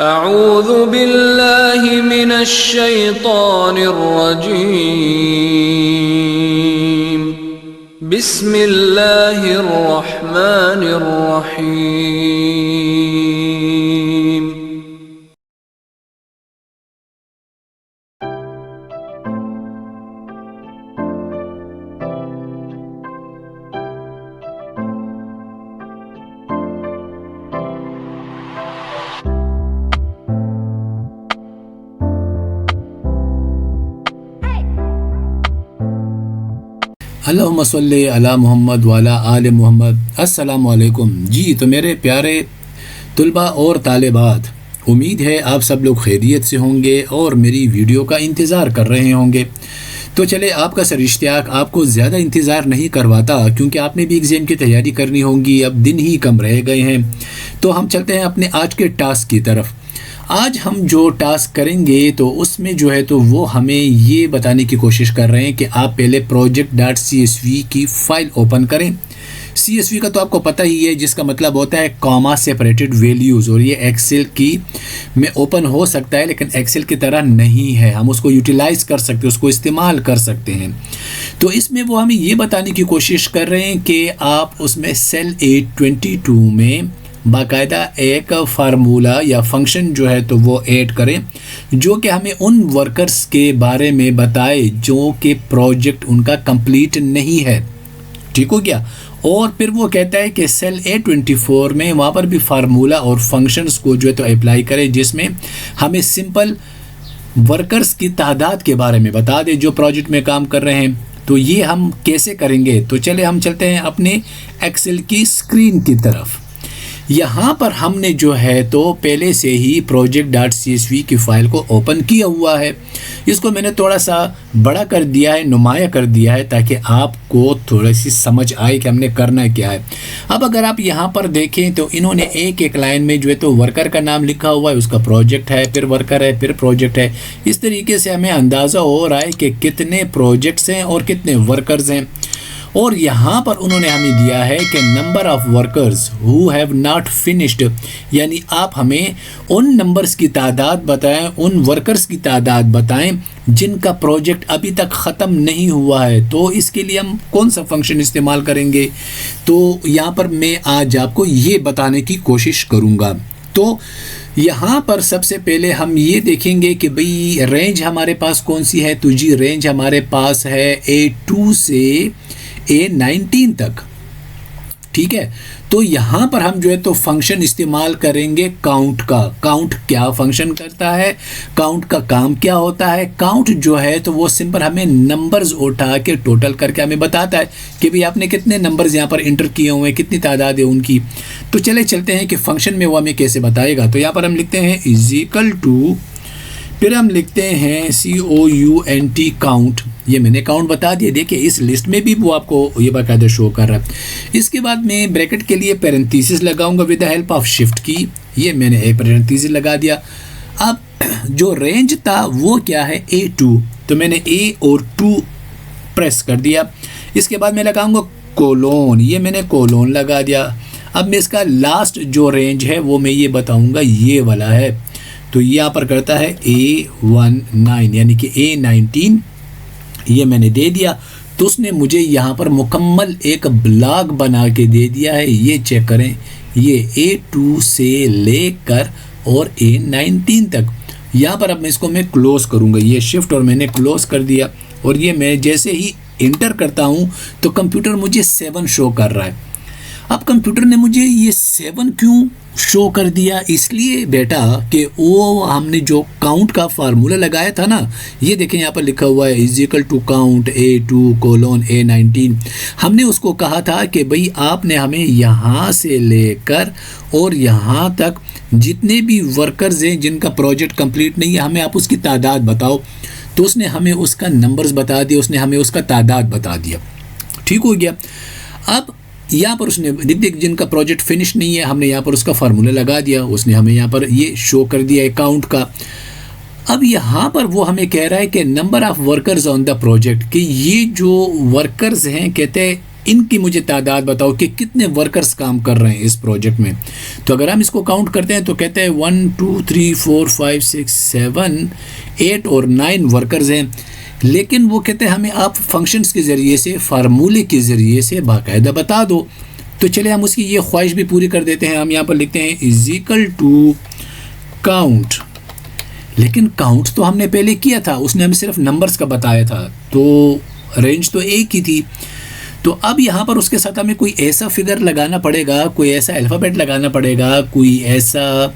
अऊज़ु बिल्लाहि मिनश शैतानिर रजीम। बिस्मिल्लाहिर रहमानिर रहीम। अल्लाहुम्मा सल्ली अला मोहम्मद वाला आले मोहम्मद। अस्सलाम वालेकुम जी। तो मेरे प्यारे तुलबा और तालिबात, उम्मीद है आप सब लोग खैरियत से होंगे और मेरी वीडियो का इंतज़ार कर रहे होंगे। तो चले, आपका सर इश्तियाक आपको ज़्यादा इंतज़ार नहीं करवाता, क्योंकि आपने भी एग्ज़ाम की तैयारी करनी होगी। अब दिन ही कम रह गए हैं, तो हम चलते हैं अपने आज के टास्क की तरफ। आज हम जो टास्क करेंगे तो उसमें जो है तो वो हमें ये बताने की कोशिश कर रहे हैं कि आप पहले project.csv की फ़ाइल ओपन करें। CSV का तो आपको पता ही है, जिसका मतलब होता है कॉमा सेपरेटेड वैल्यूज़, और ये एक्सेल की में ओपन हो सकता है लेकिन एक्सेल की तरह नहीं है। हम उसको यूटिलाइज़ कर सकते हैं, उसको इस्तेमाल कर सकते हैं। तो इसमें वो हमें ये बताने की कोशिश कर रहे हैं कि आप उसमें सेल A22 में बाकायदा एक फार्मूला या फंक्शन जो है तो वो ऐड करें, जो कि हमें उन वर्कर्स के बारे में बताए जो कि प्रोजेक्ट उनका कंप्लीट नहीं है। ठीक हो गया। और फिर वो कहता है कि सेल A24 में वहाँ पर भी फार्मूला और फंक्शंस को जो है तो अप्लाई करें, जिसमें हमें सिंपल वर्कर्स की तादाद के बारे में बता दे जो प्रोजेक्ट में काम कर रहे हैं। तो ये हम कैसे करेंगे? तो चले हम चलते हैं अपने एक्सेल की स्क्रीन की तरफ। यहाँ पर हमने जो है तो पहले से ही project.csv की फ़ाइल को ओपन किया हुआ है। इसको मैंने थोड़ा सा बड़ा कर दिया है, नुमाया कर दिया है, ताकि आपको थोड़ी सी समझ आए कि हमने करना क्या है। अब अगर आप यहाँ पर देखें तो इन्होंने एक एक लाइन में जो है तो वर्कर का नाम लिखा हुआ है, उसका प्रोजेक्ट है, फिर वर्कर है, फिर प्रोजेक्ट है। इस तरीके से हमें अंदाज़ा हो रहा है कि कितने प्रोजेक्ट्स हैं और कितने वर्कर्स हैं। और यहाँ पर उन्होंने हमें दिया है कि number of workers who have not finished, यानी आप हमें उन नंबर्स की तादाद बताएं, उन वर्कर्स की तादाद बताएं जिनका प्रोजेक्ट अभी तक ख़त्म नहीं हुआ है। तो इसके लिए हम कौन सा फंक्शन इस्तेमाल करेंगे, तो यहाँ पर मैं आज आपको ये बताने की कोशिश करूँगा। तो यहाँ पर सबसे पहले हम ये देखेंगे कि भाई रेंज हमारे पास कौन सी है। तो जी, रेंज हमारे पास है A2 से A19 तक। ठीक है। तो यहाँ पर हम जो है तो फंक्शन इस्तेमाल करेंगे काउंट का। काउंट क्या फंक्शन करता है, काउंट का काम क्या होता है? काउंट जो है तो वो सिंपल हमें नंबर्स उठा के टोटल करके हमें बताता है कि भाई आपने कितने नंबर्स यहाँ पर इंटर किए हुए हैं, कितनी तादाद है उनकी। तो चले चलते हैं कि फंक्शन में वो हमें कैसे बताएगा। तो यहाँ पर हम लिखते हैं इज इक्वल टू, फिर हम लिखते हैं COUNT काउंट। ये मैंने काउंट बता दिया, देखिए इस लिस्ट में भी वो आपको ये बाकायदा शो कर रहा है। इसके बाद मैं ब्रैकेट के लिए पैरेंथेसिस लगाऊंगा with the help of shift की। ये मैंने एक पैरेंथेसिस लगा दिया। अब जो रेंज था वो क्या है, A2, तो मैंने A और 2 प्रेस कर दिया। इसके बाद मैं लगाऊंगा कोलोन, ये मैंने कोलोन लगा दिया। अब मैं इसका लास्ट जो रेंज है वो मैं ये बताऊँगा, ये वाला है। तो यहाँ पर करता है A19 यानी कि A19, ये मैंने दे दिया। तो उसने मुझे यहाँ पर मुकम्मल एक ब्लॉक बना के दे दिया है। ये चेक करें, ये A2 से लेकर और A19 तक। यहाँ पर अब मैं इसको मैं क्लोज़ करूँगा, ये शिफ्ट और मैंने क्लोज़ कर दिया। और ये मैं जैसे ही इंटर करता हूँ तो कंप्यूटर मुझे 7 शो कर रहा है। अब कंप्यूटर ने मुझे ये 7 क्यों शो कर दिया? इसलिए बेटा कि वो हमने जो काउंट का फार्मूला लगाया था ना, ये देखें यहाँ पर लिखा हुआ है is equal to count A2 colon A19। हमने उसको कहा था कि भाई आपने हमें यहाँ से लेकर और यहाँ तक जितने भी वर्कर्स हैं जिनका प्रोजेक्ट कंप्लीट नहीं है, हमें आप उसकी तादाद बताओ। तो उसने हमें उसका नंबर्स बता दिया, उसने हमें उसका तादाद बता दिया। ठीक हो गया। अब यहाँ पर उसने देख जिनका प्रोजेक्ट फिनिश नहीं है, हमने यहाँ पर उसका फार्मूला लगा दिया, उसने हमें यहाँ पर ये शो कर दिया अकाउंट का। अब यहाँ पर वो हमें कह रहा है कि number of workers on the project, कि ये जो वर्कर्स हैं कहते हैं इनकी मुझे तादाद बताओ कि कितने वर्कर्स काम कर रहे हैं इस प्रोजेक्ट में। तो अगर हम इसको काउंट करते हैं तो कहते हैं 1 2 3 4 5 6 7 8 और 9 वर्कर्स हैं। लेकिन वो कहते हैं हमें आप फंक्शंस के ज़रिए से, फार्मूले के ज़रिए से बाकायदा बता दो। तो चले हम उसकी ये ख्वाहिश भी पूरी कर देते हैं। हम यहाँ पर लिखते हैं इज इक्वल टू काउंट। लेकिन काउंट तो हमने पहले किया था, उसने हमें सिर्फ नंबर्स का बताया था, तो रेंज तो एक ही थी। तो अब यहाँ पर उसके साथ हमें कोई ऐसा फिगर लगाना पड़ेगा, कोई ऐसा अल्फ़ाबेट लगाना पड़ेगा, कोई ऐसा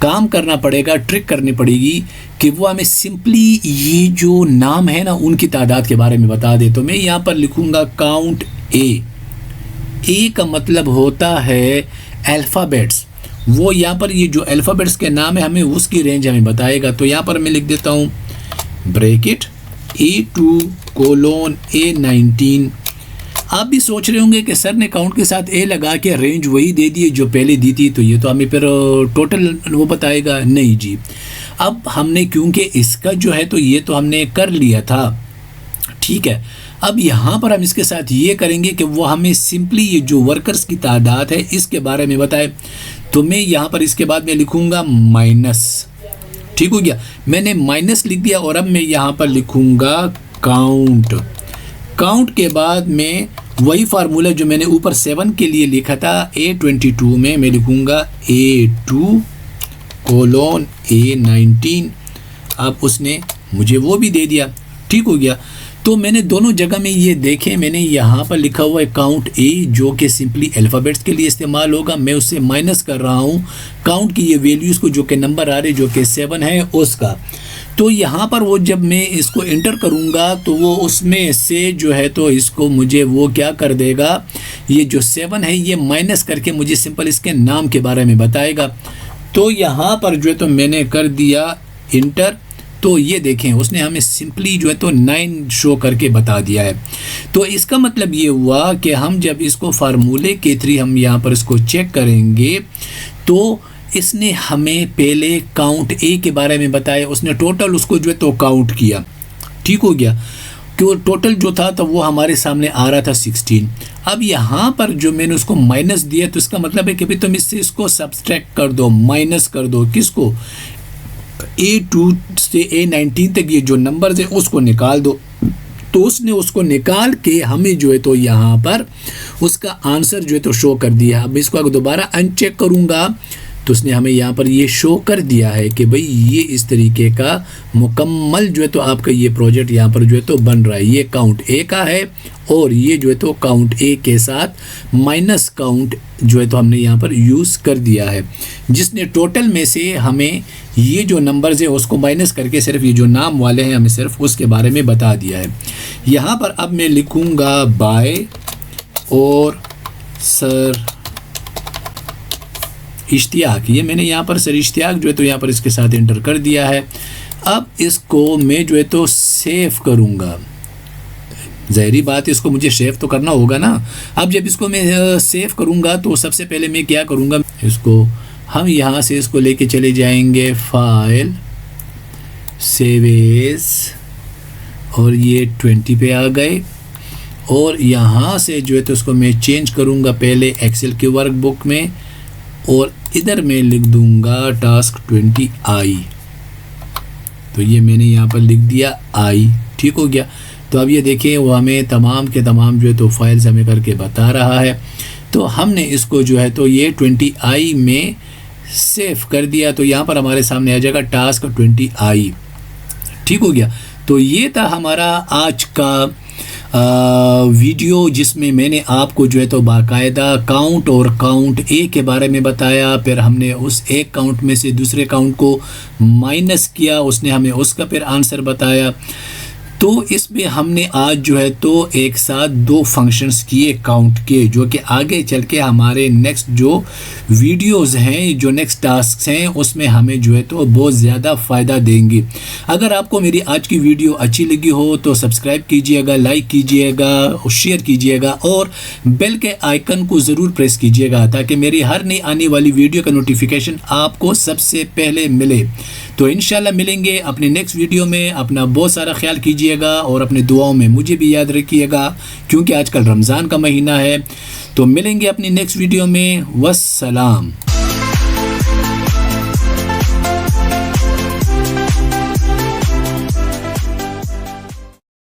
काम करना पड़ेगा, ट्रिक करनी पड़ेगी कि वो हमें सिंपली ये जो नाम है ना उनकी तादाद के बारे में बता दे। तो मैं यहाँ पर लिखूँगा काउंट ए। ए का मतलब होता है अल्फ़ाबेट्स। वो यहाँ पर ये जो अल्फ़ाबेट्स के नाम है हमें उसकी रेंज हमें बताएगा। तो यहाँ पर मैं लिख देता हूँ ब्रैकेट A2 A19। आप भी सोच रहे होंगे कि सर ने काउंट के साथ ए लगा के रेंज वही दे दी जो पहले दी थी, तो ये तो हमें फिर टोटल वो बताएगा। नहीं जी, अब हमने क्योंकि इसका जो है तो ये तो हमने कर लिया था, ठीक है। अब यहाँ पर हम इसके साथ ये करेंगे कि वो हमें सिंपली ये जो वर्कर्स की तादाद है इसके बारे में बताए। तो मैं यहाँ पर इसके बाद मैं लिखूँगा माइनस। ठीक हो गया, मैंने माइनस लिख दिया और अब मैं यहाँ पर लिखूँगा काउंट। काउंट के बाद में वही फार्मूला जो मैंने ऊपर 7 के लिए लिखा था A22 में मैं लिखूँगा A2 A19। अब उसने मुझे वो भी दे दिया। ठीक हो गया, तो मैंने दोनों जगह में ये देखें, मैंने यहाँ पर लिखा हुआ है काउंट ए जो कि सिंपली अल्फ़ाबेट्स के लिए इस्तेमाल होगा। मैं उससे माइनस कर रहा हूँ काउंट की ये वैल्यूज़ को जो कि नंबर आ रहे जो कि 7 है उसका। तो यहाँ पर वो जब मैं इसको इंटर करूँगा तो वो उसमें से जो है तो इसको मुझे वो क्या कर देगा, ये जो 7 है ये माइनस करके मुझे सिंपल इसके नाम के बारे में बताएगा। तो यहाँ पर जो है तो मैंने कर दिया इंटर। तो ये देखें उसने हमें सिंपली जो है तो 9 शो करके बता दिया है। तो इसका मतलब ये हुआ कि हम जब इसको फार्मूले के थ्रू हम यहाँ पर इसको चेक करेंगे तो इसने हमें पहले काउंट ए के बारे में बताया, उसने टोटल उसको जो है तो काउंट किया। ठीक हो गया, क्यों टोटल जो था तो वो हमारे सामने आ रहा था 16। अब यहाँ पर जो मैंने उसको माइनस दिया तो इसका मतलब है कि भाई तुम इससे इसको सब्सट्रैक्ट कर दो, माइनस कर दो। किसको? A2 से A19 तक ये जो नंबर्स है उसको निकाल दो। तो उसने उसको निकाल के हमें जो है तो यहाँ पर उसका आंसर जो है तो शो कर दिया। अब इसको अगर दोबारा अनचेक करूँगा तो उसने हमें यहाँ पर ये शो कर दिया है कि भाई ये इस तरीके का मुकम्मल जो है तो आपका ये प्रोजेक्ट यहाँ पर जो है तो बन रहा है। ये काउंट ए का है और ये जो है तो काउंट ए के साथ माइनस काउंट जो है तो हमने यहाँ पर यूज़ कर दिया है, जिसने टोटल में से हमें ये जो नंबर्स है उसको माइनस करके सिर्फ ये जो नाम वाले हैं हमें सिर्फ उसके बारे में बता दिया है। यहाँ पर अब मैं लिखूँगा बाय और सर इश्तियाक। ये मैंने यहाँ पर सर इश्तियाक जो है तो यहाँ पर इसके साथ इंटर कर दिया है। अब इसको मैं जो है तो सेव करूँगा। ज़ाहिरी बात है इसको मुझे सेव तो करना होगा ना। अब जब इसको मैं सेव करूँगा तो सबसे पहले मैं क्या करूँगा, इसको हम यहाँ से इसको लेके चले जाएंगे फाइल सेव एज और ये 20 पे आ गए। और यहाँ से जो है तो इसको मैं चेंज करूँगा पहले एक्सेल के वर्कबुक में और इधर मैं लिख दूंगा टास्क 20i। तो ये मैंने यहाँ पर लिख दिया i। ठीक हो गया, तो अब ये देखिए वो हमें तमाम के तमाम जो है तो फाइल्स हमें करके बता रहा है। तो हमने इसको जो है तो ये 20i में सेव कर दिया। तो यहाँ पर हमारे सामने आ जाएगा टास्क 20i। ठीक हो गया, तो ये था हमारा आज का वीडियो जिसमें मैंने आपको जो है तो बाकायदा काउंट और काउंट ए के बारे में बताया। फिर हमने उस एक काउंट में से दूसरे काउंट को माइनस किया, उसने हमें उसका फिर आंसर बताया। तो इसमें हमने आज जो है तो एक साथ 2 फंक्शंस किए काउंट के, जो कि आगे चल के हमारे नेक्स्ट जो वीडियोस हैं, जो नेक्स्ट टास्क हैं, उसमें हमें जो है तो बहुत ज़्यादा फ़ायदा देंगी। अगर आपको मेरी आज की वीडियो अच्छी लगी हो तो सब्सक्राइब कीजिएगा, लाइक कीजिएगा, शेयर कीजिएगा और बेल के आइकन को ज़रूर प्रेस कीजिएगा ताकि मेरी हर नई आने वाली वीडियो का नोटिफिकेशन आपको सबसे पहले मिले। तो इंशाल्लाह मिलेंगे अपने नेक्स्ट वीडियो में। अपना बहुत सारा ख्याल कीजिएगा और अपने दुआओं में मुझे भी याद रखिएगा, क्योंकि आजकल रमज़ान का महीना है। तो मिलेंगे अपनी नेक्स्ट वीडियो में। वस्सलाम।